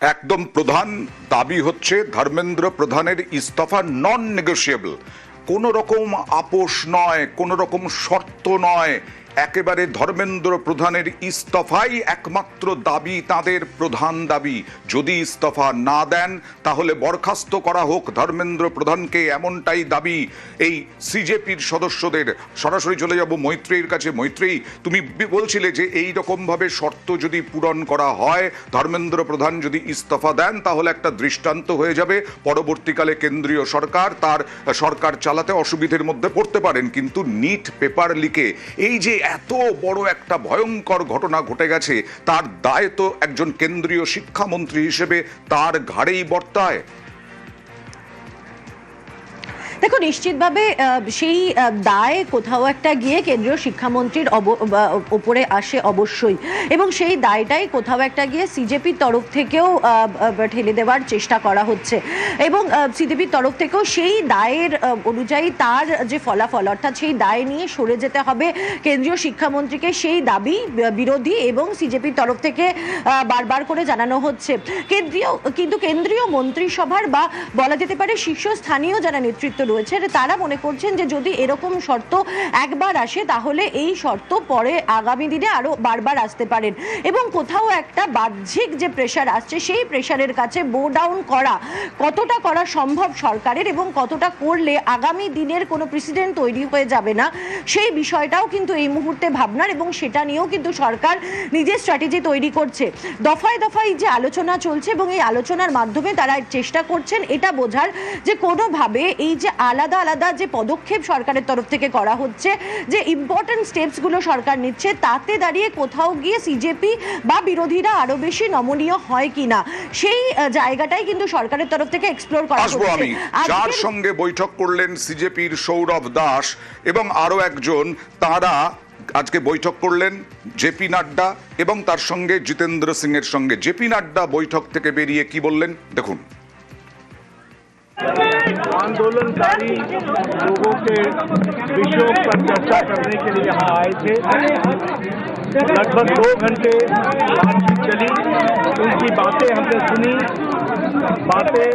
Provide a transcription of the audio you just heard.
একদম প্রধান দাবি হচ্ছে ধর্মেন্দ্র প্রধানের ইস্তফা নন নেগোশিয়েবল, কোনো রকম আপোষ নয়, কোনো রকম শর্ত নয়, একেবারে ধর্মেন্দ্র প্রধানের ইস্তফাই একমাত্র দাবি, তাদের প্রধান দাবি। যদি ইস্তফা না দেন তাহলে বরখাস্ত করা হোক ধর্মেন্দ্র প্রধানকে, এমনটাই দাবি এই সিজেপির সদস্যদের। সরাসরি চলে যাব মৈত্রীর কাছে। মৈত্রী, তুমি বলছিলে যে এই রকমভাবে শর্ত যদি পূরণ করা হয়, ধর্মেন্দ্র প্রধান যদি ইস্তফা দেন তাহলে একটা দৃষ্টান্ত হয়ে যাবে, পরবর্তীকালে কেন্দ্রীয় সরকার তার সরকার চালাতে অসুবিধার মধ্যে পড়তে পারেন। কিন্তু নিট পেপার লিকে এই যে এত বড় একটা ভয়ঙ্কর ঘটনা ঘটে গেছে, তার দায় তো একজন কেন্দ্রীয় শিক্ষামন্ত্রী হিসেবে তার ঘাড়েই বর্তায়। দেখো, নিশ্চিতভাবে সেই দায় কোথাও একটা গিয়ে কেন্দ্রীয় শিক্ষামন্ত্রীর ওপরে আসে অবশ্যই, এবং সেই দায়টাই কোথাও একটা গিয়ে সিজেপির তরফ থেকেও ঠেলে দেওয়ার চেষ্টা করা হচ্ছে, এবং সিজেপির তরফ থেকেও সেই দায়ের অনুযায়ী তার যে ফলাফল, অর্থাৎ সেই দায় নিয়ে সরে যেতে হবে কেন্দ্রীয় শিক্ষামন্ত্রীকে, সেই দাবি বিরোধী এবং সিজেপির তরফ থেকে বারবার করে জানানো হচ্ছে। কিন্তু কেন্দ্রীয় মন্ত্রিসভার বা বলা যেতে পারে শীর্ষস্থানীয় যারা নেতৃত্ব রয়েছে তারা মনে করছেন যে যদি এরকম শর্ত একবার আসে তাহলে এই শর্ত পরে আগামী দিনে আরো বারবার আসতে পারেন, এবং কোথাও একটা বাহ্যিক যে প্রেশার আসছে সেই প্রেশারের কাছে বো ডাউন করা কতটা করা সম্ভব সরকারের, এবং কতটা করলে আগামী দিনের কোনো প্রেসিডেন্ট তৈরি হয়ে যাবে না, সেই বিষয়টাও কিন্তু এই মুহূর্তে ভাবনার, এবং সেটা নিয়েও কিন্তু সরকার নিজের স্ট্র্যাটেজি তৈরি করছে। দফায় দফায় যে আলোচনা চলছে এবং এই আলোচনার মাধ্যমে তারা চেষ্টা করছেন এটা বোঝার যে কোনোভাবে এই যে আলাদা আলাদা যে পদক্ষেপ সরকারের তরফ থেকে করা হচ্ছে, যে ইম্পর্টেন্ট স্টেপসগুলো সরকার নিচ্ছে, তাতে দাঁড়িয়ে কোথাও গিয়ে সিজেপি বা বিরোধীরা আরো বেশি নমনীয় হয় কিনা, সেই জায়গাটাই কিন্তু সরকারের তরফ থেকে এক্সপ্লোর করা হচ্ছে। যার সঙ্গে বৈঠক করলেন সিজেপির সৌরভ দাস এবং আরো একজন, তারা আজকে বৈঠক করলেন জেপি নাড্ডা এবং তার সঙ্গে জিতেন্দ্র সিং এর সঙ্গে। জেপি নাড্ডা বৈঠক থেকে বেরিয়ে কি বললেন দেখুন। आंदोलनकारी लोगों के विषयों पर चर्चा करने के लिए यहाँ आए थे। लगभग 2 घंटे बातचीत चली, उनकी बातें हमने सुनी। बातें